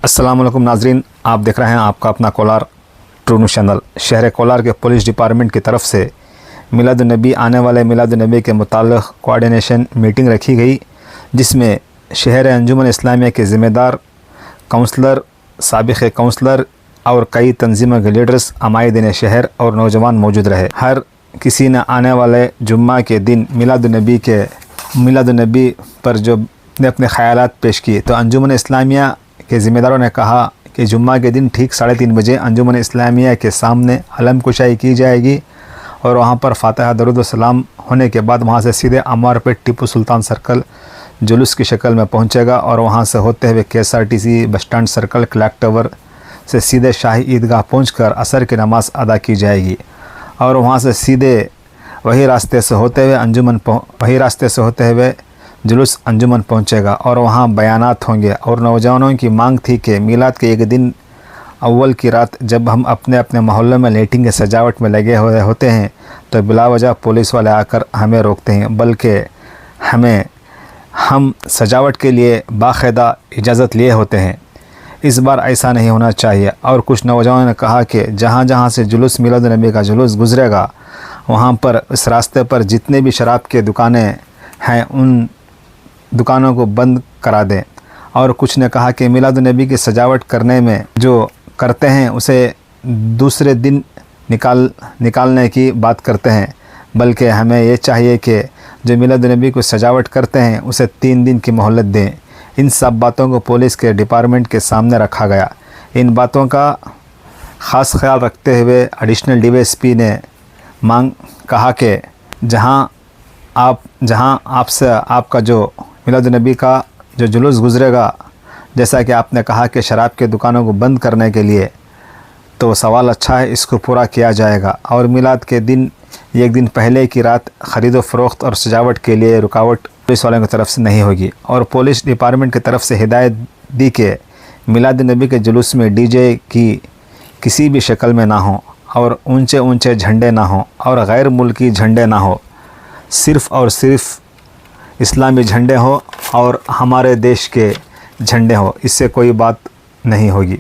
अस्सलाम वालेकुम नाजरीन, आप देख रहे हैं आपका अपना कोलार ट्रू न्यूज़ चैनल। शहर कोलार के पुलिस डिपार्टमेंट की तरफ से मिलादुन्नबी आने वाले मिलादुन्नबी के मुताल्लिक़ कोऑर्डिनेशन मीटिंग रखी गई, जिसमें शहर अंजुमन इस्लामिया के ज़िम्मेदार काउंसलर, साबिक़ काउंसलर और कई तंजीमों के लीडर्स, अमायदीन शहर और नौजवान मौजूद रहे। हर किसी ने आने वाले जुम्मा के दिन मिलादुन्नबी पर जो ने अपने ख़यालात पेश किए, तो अंजुमन इस्लामिया के ज़िम्मेदारों ने कहा कि जुम्मा के दिन ठीक 3:30 बजे अंजुमन इस्लामिया के सामने अलम कुशाई की जाएगी और वहाँ पर फातिहा दरूद व सलाम होने के बाद वहाँ से सीधे अमरपेट टीपू सुल्तान सर्कल जुलूस की शक्ल में पहुँचेगा और वहाँ से होते हुए KSRTC bus stand circle clock tower से सीधे शाही ईदगाह पहुँचकर असर की नमाज़ अदा की जाएगी और वहाँ से सीधे वही रास्ते से होते हुए जुलूस अंजुमन पहुँचेगा और वहाँ बयानात होंगे। और नौजवानों की मांग थी कि मीलाद के एक दिन अव्वल की रात जब हम अपने अपने मोहल्लों में लाइटिंग की सजावट में लगे हुए होते हैं तो बिलावजह पुलिस वाले आकर हमें रोकते हैं, बल्कि हम सजावट के लिए बाकायदा इजाज़त लिए होते हैं। इस बार ऐसा नहीं होना चाहिए। और कुछ नौजवानों ने कहा कि जहाँ जहाँ से जुलूस मिलादुन्नबी का जुलूस गुज़रेगा वहाँ पर इस रास्ते पर जितने भी शराब के दुकानें हैं उन दुकानों को बंद करा दें। और कुछ ने कहा कि मिलादुन्नबी की सजावट करने में जो करते हैं उसे दूसरे दिन निकालने की बात करते हैं, बल्कि हमें ये चाहिए कि जो मिलादुन्नबी को सजावट करते हैं उसे 3 दिन की मोहलत दें। इन सब बातों को पुलिस के डिपार्टमेंट के सामने रखा गया। इन बातों का ख़ास ख्याल रखते हुए एडिशनल DSP ने कहा कि जहाँ आपसे आपका जो मिलादुन्नबी का जो जुलूस गुज़रेगा, जैसा कि आपने कहा कि शराब के दुकानों को बंद करने के लिए, तो सवाल अच्छा है, इसको पूरा किया जाएगा। और मिलाद के दिन एक दिन पहले की रात ख़रीद व फ़रोख्त और सजावट के लिए रुकावट पुलिस वालों की तरफ से नहीं होगी। और पुलिस डिपार्टमेंट की तरफ से हिदायत दी कि मिलादुन्नबी के जुलूस में DJ की किसी भी शक्ल में ना हो और ऊंचे ऊंचे झंडे ना हो और गैर मुल्की झंडे ना हो, सिर्फ़ और सिर्फ इस्लामी झंडे हो और हमारे देश के झंडे हो, इससे कोई बात नहीं होगी।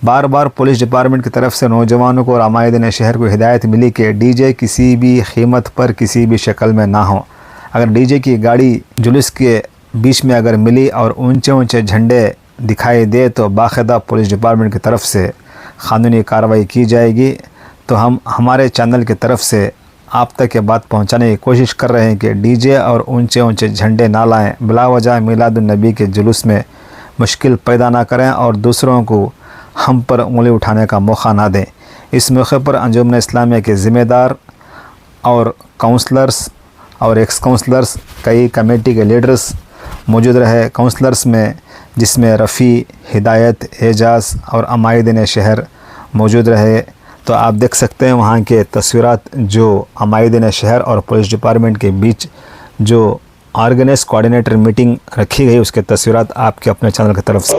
बार बार पुलिस डिपार्टमेंट की तरफ से नौजवानों को और अमायदीन शहर को हिदायत मिली कि DJ किसी भी कीमत पर किसी भी शक्ल में ना हो। अगर DJ की गाड़ी जुलूस के बीच में अगर मिली और ऊंचे ऊंचे झंडे दिखाई दे तो बाकायदा पुलिस डिपार्टमेंट की तरफ से क़ानूनी कार्रवाई की जाएगी। तो हम हमारे चैनल की तरफ से आप तक ये बात पहुंचाने की कोशिश कर रहे हैं कि DJ और ऊंचे ऊंचे झंडे ना लाएं, बिलावजह मिलादुन्नबी के जुलूस में मुश्किल पैदा ना करें और दूसरों को हम पर उंगली उठाने का मौका ना दें। इस मौके पर अंजुमन इस्लामिया के ज़िम्मेदार और काउंसलर्स और एक्स काउंसलर्स, कई कमेटी के लीडर्स मौजूद रहे। काउंसलर्स में जिसमें रफ़ी, हिदायत, एजाज़ और अमायदीन शहर मौजूद रहे। तो आप देख सकते हैं वहाँ के तस्वीरात, जो अमायदीन शहर और पुलिस डिपार्टमेंट के बीच जो ऑर्गेनाइज कोऑर्डिनेटर मीटिंग रखी गई, उसके तस्वीरात आपके अपने चैनल की तरफ से।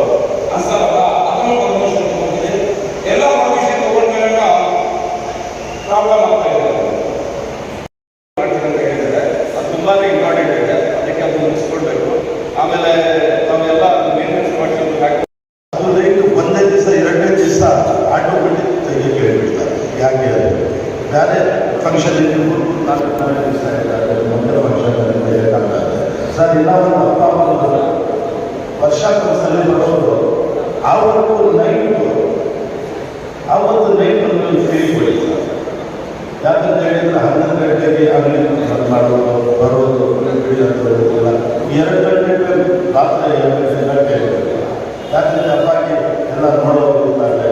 ಬೇರೆ ಫಂಕ್ಷನ್ ಸರ್ ಇಲ್ಲ ಒಂದು ಅಪ್ಪ ಅಮ್ಮ ವರ್ಷಕ್ಕೊಂದ್ಸಲಿ ಬರೋದು ಆವತ್ತು ನೈಟ್ ನೀವು ಫ್ರೀ ಕೊಡಿ ಸರ್. ಯಾಕಂತ ಹೇಳಿದರೆ 11 ಗಂಟೆಗೆ ಆಗಲಿ ಮಾಡೋದು ಬರೋದು ಬಿಡಿಯೋದಿಲ್ಲ, 2 ಗಂಟೆಗೆ ರಾತ್ರಿ 2 ಗಂಟೆ ಯಾಕಂದರೆ ಹಬ್ಬಕ್ಕೆ ಎಲ್ಲ ನೋಡೋದಿದ್ದಾರೆ.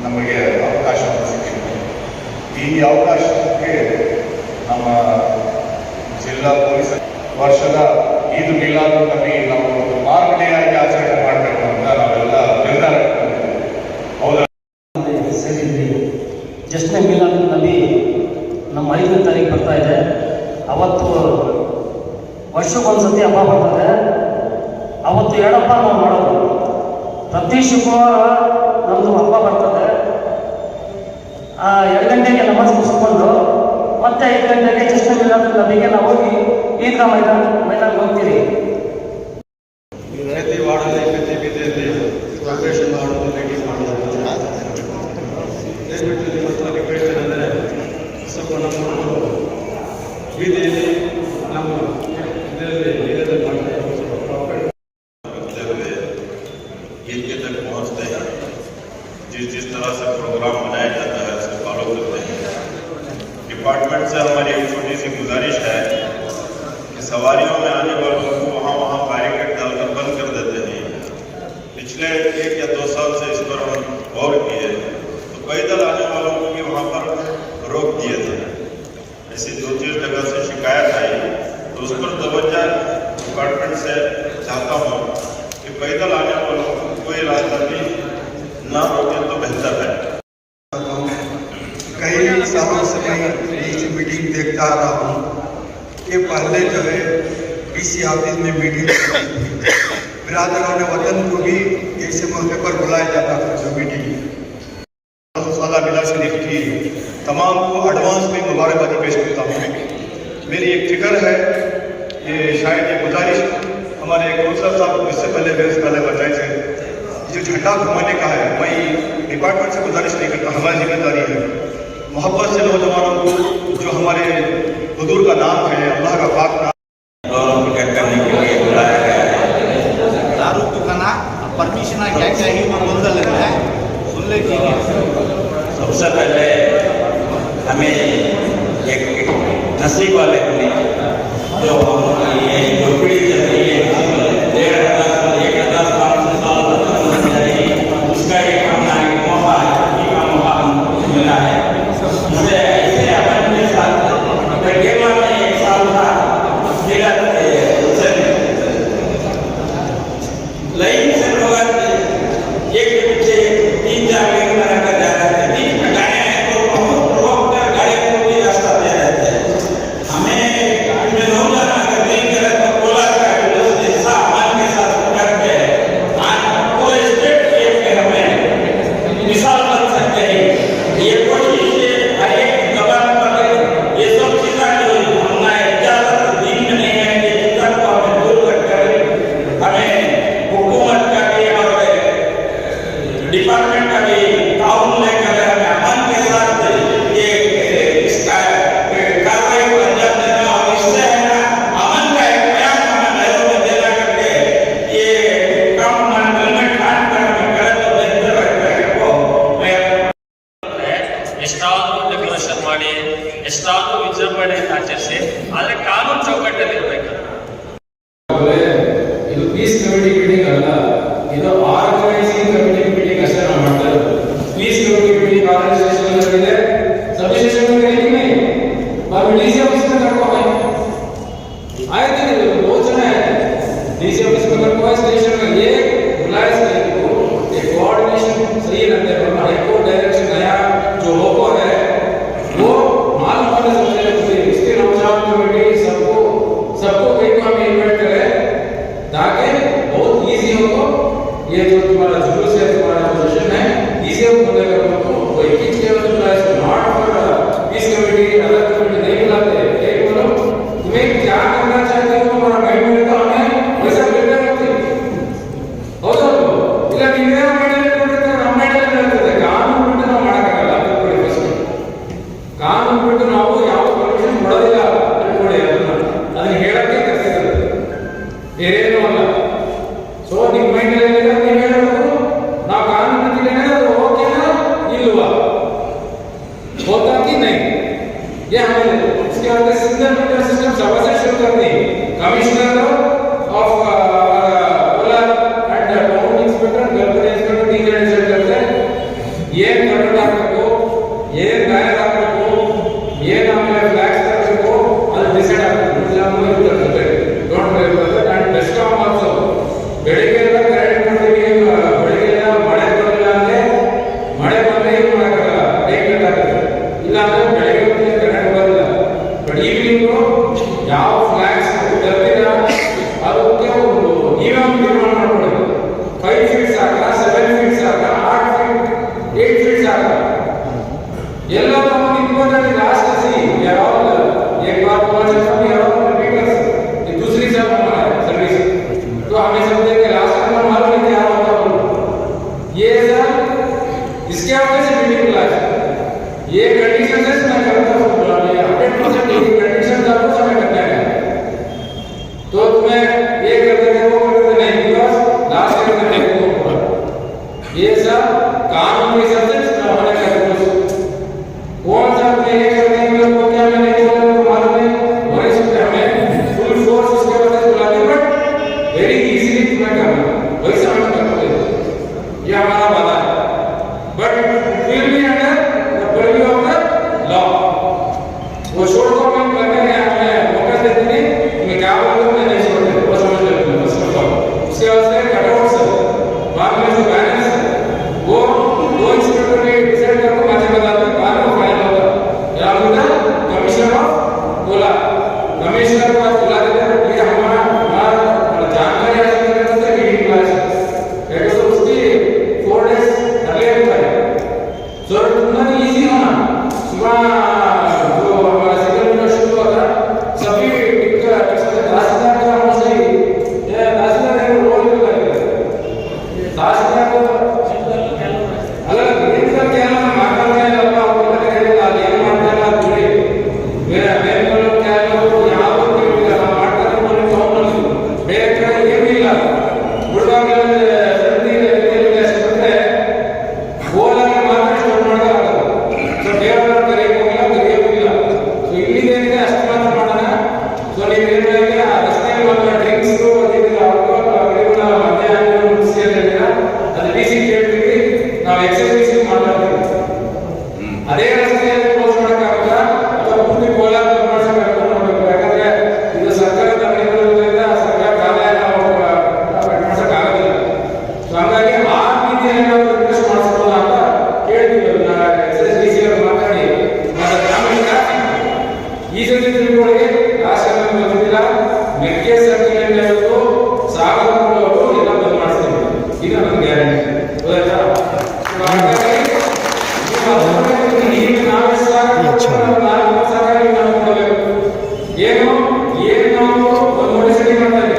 ನಮಗೆ ಅವಕಾಶ ಸಿಕ್ಕಿದೆ. ಈ ಅವಕಾಶಕ್ಕೆ ನಮ್ಮ ಜಿಲ್ಲಾ ಪೊಲೀಸ್ ವರ್ಷದ ಈದ್ ಮಿಲಾದುನ್ನಬಿ ನಾವು ಒಂದು ಮಾರ್ಗದರ್ಶಿಯಾಗಿ ಆಚರಣೆ ಮಾಡಬೇಕು ಅಂತ ನಾವೆಲ್ಲ ನಿರ್ಧಾರ ಹೌದಾ. ಜಶ್ನೆ ಮಿಲಾದುನ್ನಬಿ ನಮ್ಮ 5ನೇ ತಾರೀಕು ಬರ್ತಾ ಇದೆ. ಅವತ್ತು ವರ್ಷಕ್ಕೊಂದ್ಸತಿ ಹಬ್ಬ ಬರ್ತದೆ. ಅವತ್ತು 2 ಹಬ್ಬ ನಾವು ಮಾಡೋದು. ಪ್ರತಿ ಶುಕ್ರವಾರ ನಮ್ಮದು ಹಬ್ಬ ಬರ್ತದೆ. 2 ಗಂಟೆಗೆ ನಮಾಜ್ ಮುಗಿಸ್ಕೊಂಡು ಮತ್ತೆ 5 ಗಂಟೆಗೆ ಜಶ್ನೆ ಮಿಲಾದುನ್ನಬಿಗೆ ನಾವು ಹೋಗಿ ಈದ್ಗಾ ಮೈದಾನ ಹೋಗ್ತೀವಿ. ಸೆಲೆಬ್ರೇಷನ್ ಮಾಡೋದು ಮೀಟಿಂಗ್ ಮಾಡೋದು ದಯವಿಟ್ಟು ನಿಮ್ಮ ಹತ್ರ ರಿಕ್ವೆಸ್ಟ್ ಏನಂದರೆ ಸ್ವಲ್ಪ ನಮ್ಮ ಬೀದಿಯಲ್ಲಿ ನಮ್ಮ ಇದರಲ್ಲಿ ಮಾಡ್ತಾರೆ ಸ್ವಲ್ಪ ಪ್ರಾಫಿಟ್ ईद के तक पहुँचते हैं जिस तरह से प्रोग्राम बनाया जाता है उसे फॉलो करते हैं। डिपार्टमेंट से हमारी एक छोटी सी गुजारिश है कि सवारियों में आने वालों को वहाँ बैरिकेड डालकर बंद कर देते हैं। पिछले 1 या 2 साल से इस पर हम गौर किए तो पैदल आने वालों को भी वहाँ पर रोक दिए थे। ऐसी 2-3 जगह से शिकायत आई तो उस पर तवज्जो डिपार्टमेंट से चाहता हूँ कि पैदल आने वालों को कोई रास्ता भी ना रोके तो बेहतर है। कई सालों से मैं ये मीटिंग देखता आ रहा हूँ कि पहले जो है डीसी ऑफिस में मीटिंग बिरादरों ने वतन को भी ऐसे मौके पर बुलाया जाता था जो मीटिंग साला मिला शरीफ की तमाम को एडवांस में मुबारकबादी पेश करता हूँ। मेरी एक फिक्र है ये शायद ये गुजारिश हमारे काउंसलर साहब इससे पहले मेरे पहले बताए थे जो झंडा घुमाने का है मैं डिपार्टमेंट से गुजारिश नहीं करता, हमारी जिम्मेदारी है मोहब्बत से नौजवानों को जो हमारे हुजूर का नाम है अल्लाह का पाक नाम प्रकट करने के लिए बुलाया गया है। दारू दुकाना परमिशन क्या चाहिए वो बोल लेना है, सुन लीजिए। सबसे पहले हमें एक नसीब वाले बने जो ये झोपड़ी चल रही है 1,500 साल उसका एक अपना एक मौका है, का मौका हमको मिला है। मुझे ऐसे अपन के साथ गेमा में 1 साल था मेरा लाइन से लोग एक के पीछे 3-4 लाइन बनाकर जा रहे थे। बीच में गाड़ियाँ हैं तो रोक कर गाड़ी को भी रास्ता दे रहे थे। हमें रोकना अगर नहीं करे तो बोला ऐसा मान के साथ करके पूरे स्टेट के हमें मिसाल बन सकते हैं। ये कोशिश से हर एक जबान पर ये सब चीज़ें जो हमने इजाजत दी नहीं है कि चीज़ों को हमें दूर कर हमें हुकूमत का भी और डिपार्टमेंट का भी ताउन लेकर हमें अमन के साथ ये इसका कार्रवाई को अंजाम देना और इससे है ना अमन का एक प्रयास हमें नजरों में देना करके ये काम हेलमेट काट कर हमें करें तो बेहतर रहता है। वो मैं ಎಷ್ಟಾದರೂ ಡೆಕೋರೇಷನ್ ಮಾಡಿ ಎಷ್ಟಾದರೂ ವಿಜೃಂಭಣೆ ಆಚರಿಸಿ ಆದರೆ ಕಾನೂನು ಚೌಕಟ್ಟಲ್ಲಿರಬೇಕು. ಇದು ಪೀಸ್ ಕಮಿಟಿ ಮೀಟಿಂಗ್ ಅಲ್ಲ, ಇದು ಆರ್ಗನೈಸಿಂಗ್ ಕಮಿಟಿ ಮೀಟಿಂಗ್ ಅಷ್ಟೇ ನಾವು ಮಾಡ್ತಾ ಇರೋದು. ಪೀಸ್ ಕಮಿಟಿ ಮೀಟಿಂಗ್ ಆರ್ಗನೈಸೇಷನ್ ಇದೆ, सब स्टेशन में कहीं नहीं बाबू डीसी ऑफिस में रखो भाई आए थे बहुत जने आए डीसी ऑफिस में रखो स्टेशन में ये बुलाए से एक कोऑर्डिनेशन सही रहते हैं। हाई कोर्ट डायरेक्शन नया जो होको है वो मालूम होने सबसे जरूरी है। इसके नौजवान कमेटी सबको कहीं को हम इन्वाइट करें ताकि बहुत इजी हो ये जो तुम्हारा जुलूस है तुम्हारा जो सेशन है इजी हो मतलब को कोई किच के वजह से नॉट फॉर पीस कमेटी अलग कमेटी नहीं बुलाते एक बोलो तुम्हें क्या करना चाहते हो तुम्हारा माइंड में तो हमें वैसा करना होती हो तो ಇಲ್ಲ ನೀವೇ ಮಾಡಿದ್ರೆ ನಮ್ಮ ಮಾಡಿದ್ರೆ ಇರ್ತದೆ ಕಾನೂನು ಬಿಟ್ಟು ನಾವು ಮಾಡಕ್ಕಾಗಲ್ಲ ತಿಳ್ಕೊಳ್ಳಿ ಫಸ್ಟ್ ಕಾನೂನು ಬಿಟ್ಟು ನಾವು ಯಾವ ಪರ್ಮಿಷನ್ ಕೊಡೋದಿಲ್ಲ ತಿಳ್ಕೊಳ್ಳಿ ಅದನ್ನ ಹೇಳಕ್ಕೆ ಕರ್ತಿದ್ದಾರೆ ಬೇರೇನೂ ಅಲ್ಲ ಸೊ ನಿಮ್ಮ ಮೈಂಡ್ ಅಲ್ಲಿ ನೀವು ಹೇಳೋದು ನಾವು ಕಾನೂನು ಬಿಟ್ಟಿದ್ದೇನೆ ಅದು ಓಕೆನಾ ಇಲ್ವಾ ये सर इसके वजह से मीटिंग बुला है। ये कंडीशन है मैं करता हूँ बुला लिया 100% कंडीशन आपको समय करना है। तो तुम्हें ये कर देते वो कर देते नहीं बिकॉज लास्ट ईयर में देखो ये सब कानून के हिसाब से होने का रूल्स कौन सा अपने ये कर देंगे वो क्या मैं नहीं बोल रहा हूँ मालूम है और इसमें हमें फुल फोर्स उसके वजह से बुला लिया बट वेरी इजीली तुम्हें करना वही समय कर लो ये हमारा वादा है but will be under the purview of the law. वो शोर को हम करने के हमें मौका देते नहीं मैं क्या बोलूँ मैं नहीं छोड़ते वो समझ लेते हैं बस उसके वास्ते कटआउट्स बाद में जो बैनर्स वो दो इंस्पेक्टर ने डिसाइड करके मुझे बताते बाद में फाइल होगा या बोला कमिश्नर ऑफ बोला कमिश्नर को बुला देते हैं ये हमारा जानकारी हासिल करने से मीटिंग क्लास है तो उसकी 4 days अगले होता है सो तुमने इजी होना सुबह जो हमारा सेकंड में शुरू हुआ था सभी तहसीलदार का मोस्टली ये तहसीलदार है रोल पे लगेगा तहसीलदार को अलग इनका क्या नाम मार्कर में लगा हुआ है करेगा ये मार्कर का जुड़े मेरा मैं बोलो क्या लोग यहां पर कोई भी मार्कर को बोले तो हम लोग मेरे का ये भी ला बुढ़वा के सर्दी में कैसे करते हैं वो लगा मार्कर स्टोर मार्कर लगा तो देवर करे को मिला करे को मिला तो इल्ली देने अಷ್ಟು ಮಾತ್ರ ಮಾಡೋಣ ಸೊ ನೀವು ಏನು ಹೇಳಿದ್ರೆ ಆ ರಸ್ತೆಯಲ್ಲಿ ಒಂದು ಡ್ರಿಂಕ್ಸ್ ಅದಿಲ್ಲ ಆಲ್ಕೋಹಾಲ್ ಅಗ್ರಿಗಳ ಮಧ್ಯಾಹ್ನ ಮುಗಿಸಿದ್ರೆ ಅದು ಡಿಸಿ ಕೇಳ್ತೀವಿ ನಾವು ಎಕ್ಸರ್ಸೈಸ್ ಮಾಡ್ತೀವಿ ಅದೇ ರಸ್ತೆಯಲ್ಲಿ ಕ್ಲೋಸ್ ಮಾಡೋಕ್ಕಾಗಲ್ಲ ಅಥವಾ ಪೂರ್ತಿ ಕೋಲಾರ ಮಾಡ್ಸೋಕ್ಕಾಗಲ್ಲ ನೋಡಬೇಕು ಯಾಕಂದ್ರೆ ಇದು ಸರ್ಕಾರದ ಅಂಗಡಿಗಳಿಂದ ಸರ್ಕಾರ ಕಾರ್ಯ ನಾವು ಮಾಡ್ಸೋಕ್ಕಾಗೋದಿಲ್ಲ ಸೊ ಹಂಗಾಗಿ ಆ ರೀತಿಯಲ್ಲಿ ನಾವು ರಿಕ್ವೆಸ್ಟ್ ಮಾಡಿಸ್ಬೋದಾ ಅಂತ ಕೇಳ್ತೀವಿ ಎಕ್ಸರ್ಸೈಸ್ ಅವರು ಮಾತಾಡಿ ಈ ಸತಿ ತಿಳ್ಕೊಳ್ಳಿ ಲಾಸ್ಟ್ ಟೈಮ್ ಗೊತ್ತಿಲ್ಲ ಮೆಕ್ಕೆ ಸರ್ಕಿಲ್ ಹೇಳೋದು ಸಾಗರ ಎಲ್ಲ ಬಂದ್ ಮಾಡಿಸ್ತೀವಿ ಇದು ನನ್ನ ಗ್ಯಾರಂಟಿ ಗೊತ್ತಾಯ್ತಾ